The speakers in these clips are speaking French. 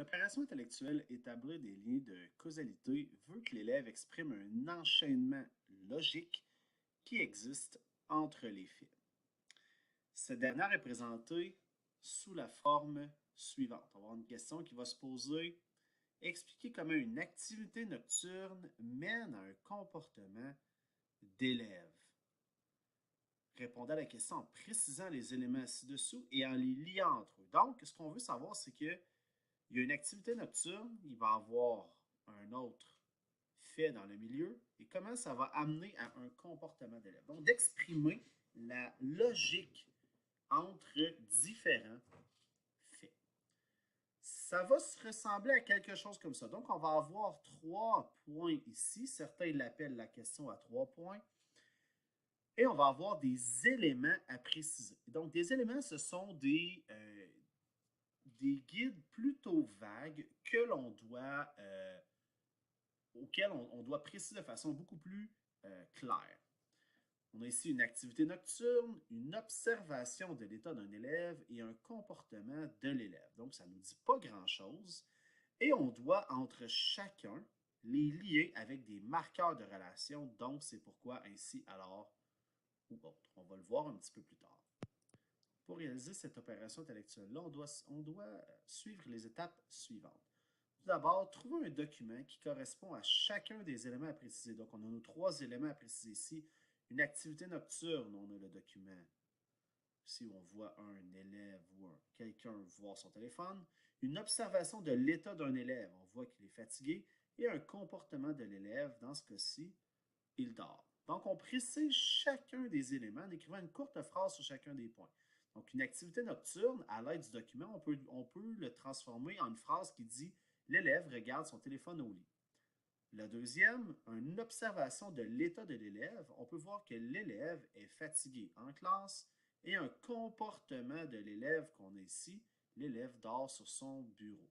L'opération intellectuelle établir des liens de causalité veut que l'élève exprime un enchaînement logique qui existe entre les faits. Cette dernière est présentée sous la forme suivante. On va avoir une question qui va se poser. Expliquer comment une activité nocturne mène à un comportement d'élève. Répondez à la question en précisant les éléments ci-dessous et en les liant entre eux. Donc, ce qu'on veut savoir, c'est que il y a une activité nocturne, il va y avoir un autre fait dans le milieu et comment ça va amener à un comportement d'élève. Donc, d'exprimer la logique entre différents faits. Ça va se ressembler à quelque chose comme ça. Donc, on va avoir 3 points ici. Certains l'appellent la question à 3 points. Et on va avoir des éléments à préciser. Donc, des éléments, ce sont des guides plutôt vagues que l'on doit, auxquels on doit préciser de façon beaucoup plus claire. On a ici une activité nocturne, une observation de l'état d'un élève et un comportement de l'élève. Donc, ça ne nous dit pas grand-chose. Et on doit, entre chacun, les lier avec des marqueurs de relation. Donc, c'est pourquoi ainsi, alors, ou autre. On va le voir un petit peu plus tard. Pour réaliser cette opération intellectuelle-là, on doit suivre les étapes suivantes. Tout d'abord, trouver un document qui correspond à chacun des éléments à préciser. Donc, on a nos 3 éléments à préciser ici. Une activité nocturne, on a le document. Ici, on voit un élève ou quelqu'un voir son téléphone. Une observation de l'état d'un élève, on voit qu'il est fatigué. Et un comportement de l'élève, dans ce cas-ci, il dort. Donc, on précise chacun des éléments en écrivant une courte phrase sur chacun des points. Donc, une activité nocturne, à l'aide du document, on peut le transformer en une phrase qui dit « L'élève regarde son téléphone au lit ». La deuxième, une observation de l'état de l'élève. On peut voir que l'élève est fatigué en classe et un comportement de l'élève qu'on a ici, l'élève dort sur son bureau.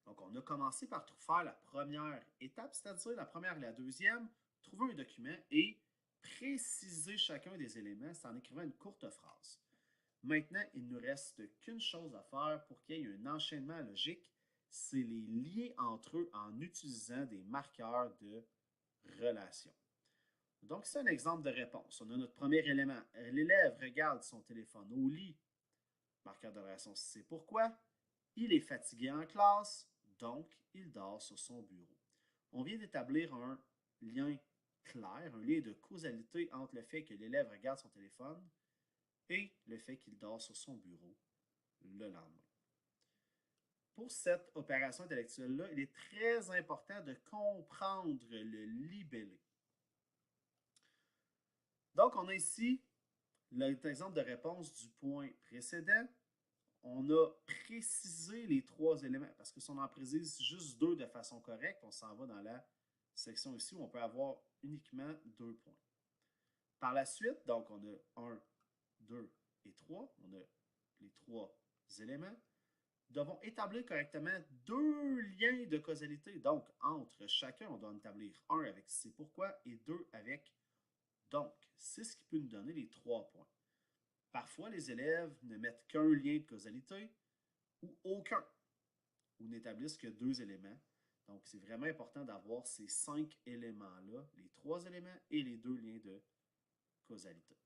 Donc, on a commencé par faire la première étape, c'est-à-dire la première et la deuxième, trouver un document et préciser chacun des éléments, c'est en écrivant une courte phrase. Maintenant, il ne nous reste qu'une chose à faire pour qu'il y ait un enchaînement logique, c'est les lier entre eux en utilisant des marqueurs de relation. Donc, c'est un exemple de réponse. On a notre premier élément. L'élève regarde son téléphone au lit. Marqueur de relation, c'est pourquoi. Il est fatigué en classe, donc il dort sur son bureau. On vient d'établir un lien clair, un lien de causalité entre le fait que l'élève regarde son téléphone et le fait qu'il dort sur son bureau le lendemain. Pour cette opération intellectuelle-là, il est très important de comprendre le libellé. Donc, on a ici l'exemple de réponse du point précédent. On a précisé les 3 éléments parce que si on en précise juste 2 de façon correcte, on s'en va dans la section ici où on peut avoir uniquement 2 points. Par la suite, donc on a 1, 2 et 3. On a les 3 éléments. Nous devons établir correctement 2 liens de causalité. Donc, entre chacun, on doit en établir 1 avec c'est pourquoi et 2 avec donc. C'est ce qui peut nous donner les 3 points. Parfois, les élèves ne mettent qu'un lien de causalité ou aucun, ou n'établissent que 2 éléments. Donc, c'est vraiment important d'avoir ces 5 éléments-là, les 3 éléments et les 2 liens de causalité.